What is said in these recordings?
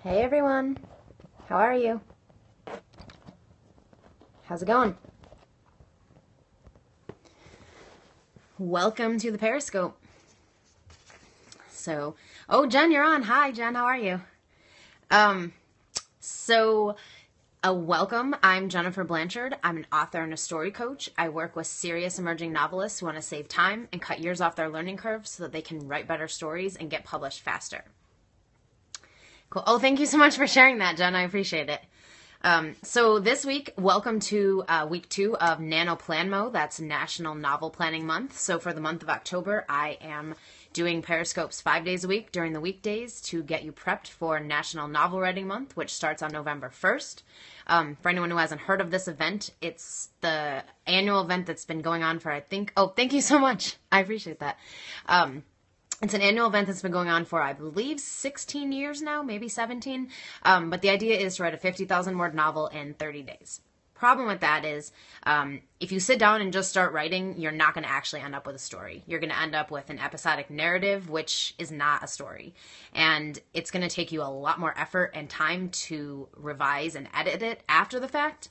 Hey everyone, how are you? How's it going? Welcome to the Periscope. Jen, you're on. Hi, Jen, how are you? Welcome. I'm JenniferBlanchard. I'm an author and a story coach. I work with serious emerging novelists who want to save time and cut years off their learning curve so that they can write better stories and get published faster. Cool. Oh, thank you so much for sharing that, Jen. I appreciate it. So this week, welcome to week 2 of NaNoPlanMo. That's National Novel Planning Month. So for the month of October, I am doing Periscopes 5 days a week during the weekdays to get you prepped for National Novel Writing Month, which starts on November 1st. For anyone who hasn't heard of this event, it's the annual event that's been going on for, thank you so much. I appreciate that. It's an annual event that's been going on for, I believe, 16 years now, maybe 17. But the idea is to write a 50,000-word novel in 30 days. Problem with that is if you sit down and just start writing, you're not going to actually end up with a story. You're going to end up with an episodic narrative, which is not a story. And it's going to take you a lot more effort and time to revise and edit it after the fact.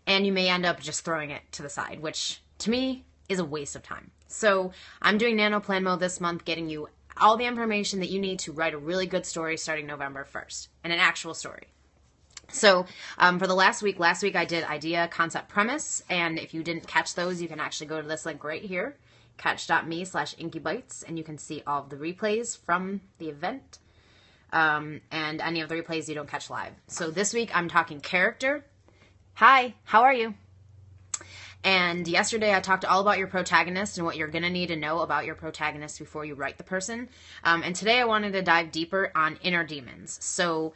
And you may end up just throwing it to the side, which to me is a waste of time. So I'm doing NaNoPlanMo this month, getting you all the information that you need to write a really good story starting November 1st, and an actual story. So for the last week I did idea, concept, premise, and if you didn't catch those, you can actually go to this link right here, catch.me/inkybytes, and you can see all of the replays from the event, and any of the replays you don't catch live. So this week I'm talking character. Hi, how are you? And yesterday I talked all about your protagonist and what you're going to need to know about your protagonist before you write the person. And today I wanted to dive deeper on inner demons. So,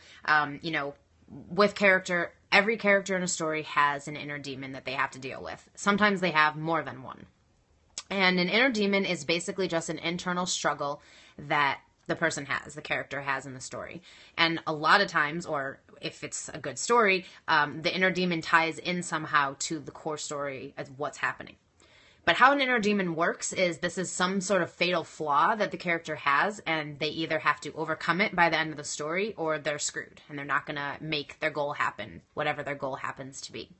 with character, every character in a story has an inner demon that they have to deal with. Sometimes they have more than one. And an inner demon is basically just an internal struggle that the character has in the story. And a lot of times, or if it's a good story, the inner demon ties in somehow to the core story of what's happening. But how an inner demon works is this is some sort of fatal flaw that the character has, and they either have to overcome it by the end of the story, or they're screwed, and they're not going to make their goal happen, whatever their goal happens to be.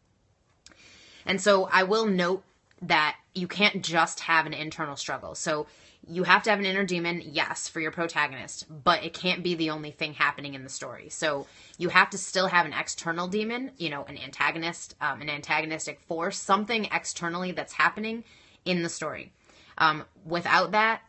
And so I will note that you can't just have an internal struggle. So you have to have an inner demon, yes, for your protagonist, but it can't be the only thing happening in the story. So you have to still have an external demon, an antagonist, an antagonistic force, something externally that's happening in the story. Without that,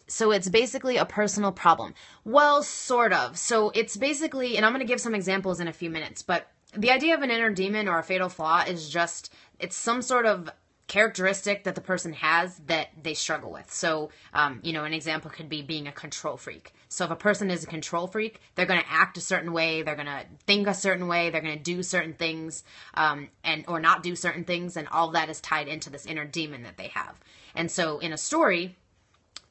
so it's basically a personal problem. Well, sort of. So it's basically, and I'm going to give some examples in a few minutes, but the idea of an inner demon or a fatal flaw is just, it's some sort of characteristic that the person has that they struggle with. So, an example could be being a control freak. So if a person is a control freak, they're going to act a certain way, they're going to think a certain way, they're going to do certain things, or not do certain things, and all that is tied into this inner demon that they have. And so in a story,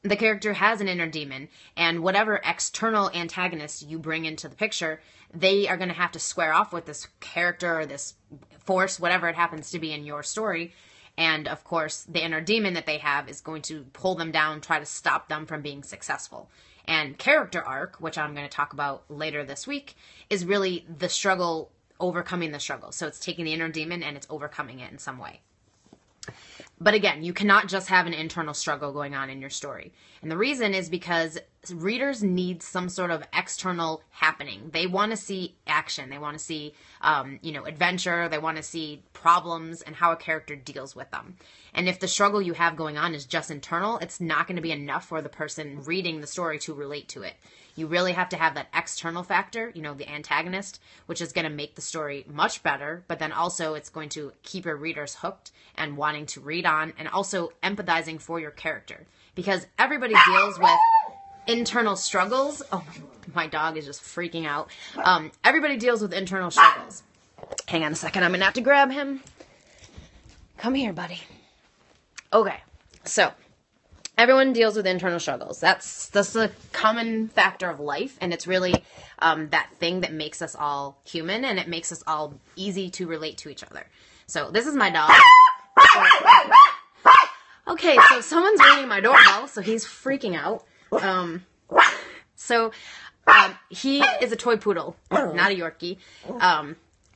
the character has an inner demon, and whatever external antagonist you bring into the picture, they are going to have to square off with this character or this force, whatever it happens to be in your story. And, of course, the inner demon that they have is going to pull them down, try to stop them from being successful. And character arc, which I'm going to talk about later this week, is really the struggle, overcoming the struggle. So it's taking the inner demon and it's overcoming it in some way. But again, you cannot just have an internal struggle going on in your story. And the reason is because readers need some sort of external happening. They want to see action. They want to see, adventure. They want to see problems and how a character deals with them. And if the struggle you have going on is just internal, it's not going to be enough for the person reading the story to relate to it. You really have to have that external factor, the antagonist, which is going to make the story much better, but then also it's going to keep your readers hooked and wanting to read on, and also empathizing for your character. Because everybody deals with internal struggles. Oh, my dog is just freaking out. Everybody deals with internal struggles. Hang on a second, I'm going to have to grab him. Come here, buddy. Okay, so everyone deals with internal struggles. That's a common factor of life, and it's really that thing that makes us all human, and it makes us all easy to relate to each other. So this is my dog. Okay, so someone's ringing my doorbell, so he's freaking out. So He is a toy poodle, not a Yorkie.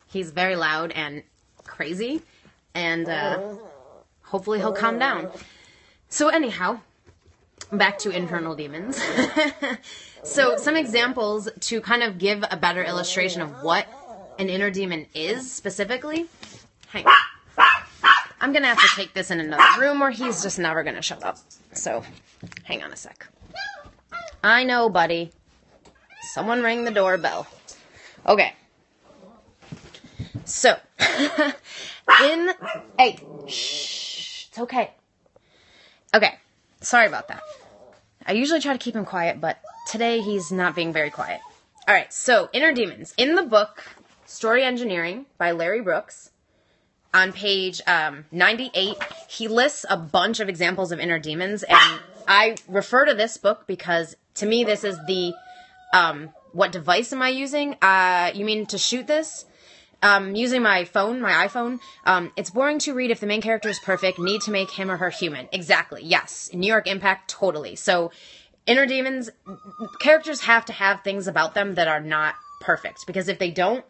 He's very loud and crazy, and hopefully he'll calm down. So anyhow, back to internal demons. So some examples to kind of give a better illustration of what an inner demon is specifically. Hang on. I'm going to have to take this in another room or he's just never going to shut up. So hang on a sec. I know, buddy. Someone ring the doorbell. Okay. So, hey, shh, it's okay. Okay, sorry about that. I usually try to keep him quiet, but today he's not being very quiet. All right, so inner demons. In the book, Story Engineering by Larry Brooks, on page 98, he lists a bunch of examples of inner demons, and I refer to this book because, to me, this is the, what device am I using? You mean to shoot this? Using my phone, my iPhone. It's boring to read if the main character is perfect. Need to make him or her human. Exactly. Yes. New York Impact. Totally. So inner demons, characters have to have things about them that are not perfect, because if they don't,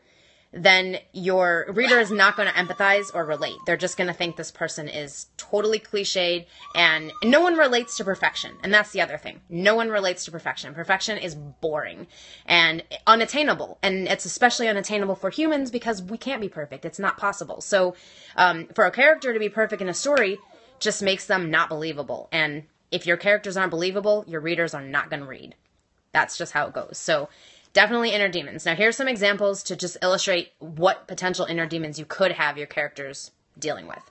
then your reader is not going to empathize or relate. They're just going to think this person is totally cliched, and no one relates to perfection. And that's the other thing. No one relates to perfection. Perfection is boring and unattainable. And it's especially unattainable for humans because we can't be perfect. It's not possible. So for a character to be perfect in a story just makes them not believable. And if your characters aren't believable, your readers are not going to read. That's just how it goes. So definitely inner demons. Now, here's some examples to just illustrate what potential inner demons you could have your characters dealing with.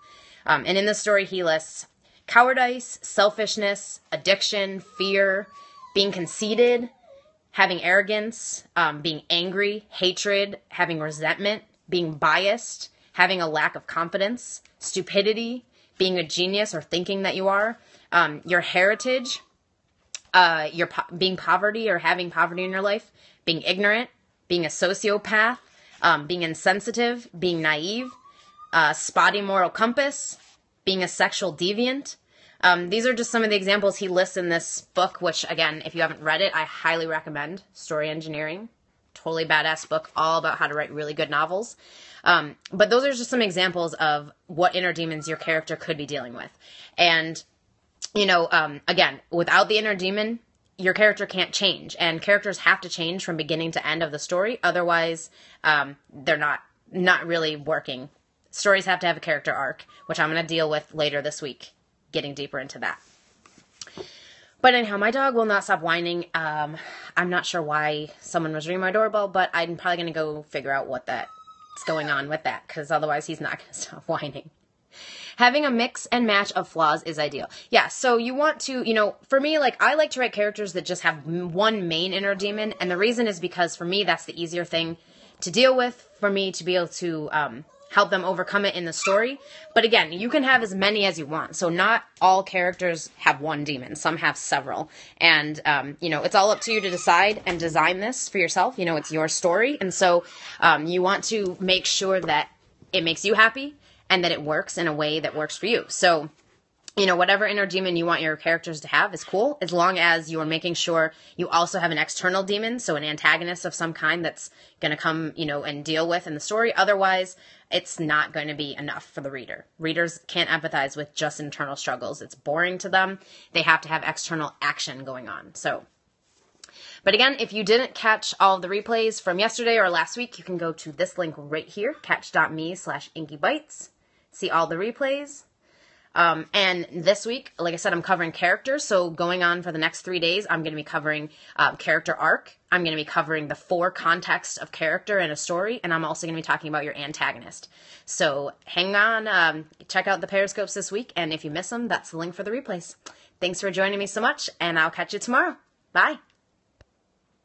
And in this story, he lists cowardice, selfishness, addiction, fear, being conceited, having arrogance, being angry, hatred, having resentment, being biased, having a lack of confidence, stupidity, being a genius or thinking that you are, your heritage, being poverty or having poverty in your life, being ignorant, being a sociopath, being insensitive, being naive, spotty moral compass, being a sexual deviant. These are just some of the examples he lists in this book, which, again, if you haven't read it, I highly recommend. Story Engineering. Totally badass book, all about how to write really good novels. But those are just some examples of what inner demons your character could be dealing with. And, you know, again, without the inner demon, your character can't change, and characters have to change from beginning to end of the story. Otherwise, they're not really working. Stories have to have a character arc, which I'm going to deal with later this week, getting deeper into that. But anyhow, my dog will not stop whining. I'm not sure why someone was ringing my doorbell, but I'm probably going to go figure out what's going on with that, because otherwise he's not going to stop whining. Having a mix and match of flaws is ideal. Yeah, so you want to, you know, for me, like, I like to write characters that just have one main inner demon, and the reason is because, for me, that's the easier thing to deal with, for me to be able to help them overcome it in the story. But again, you can have as many as you want, so not all characters have one demon. Some have several, and, you know, it's all up to you to decide and design this for yourself. You know, it's your story, and so you want to make sure that it makes you happy, and that it works in a way that works for you. So, you know, whatever inner demon you want your characters to have is cool, as long as you're making sure you also have an external demon, so an antagonist of some kind that's going to come, you know, and deal with in the story. Otherwise, it's not going to be enough for the reader. Readers can't empathize with just internal struggles. It's boring to them. They have to have external action going on. So, but again, if you didn't catch all of the replays from yesterday or last week, you can go to this link right here, catch.me/inkybites. See all the replays. And this week, like I said, I'm covering characters. So going on for the next 3 days, I'm going to be covering character arc. I'm going to be covering the 4 contexts of character in a story. And I'm also going to be talking about your antagonist. So hang on. Check out the Periscopes this week. And if you miss them, that's the link for the replays. Thanks for joining me so much. And I'll catch you tomorrow. Bye.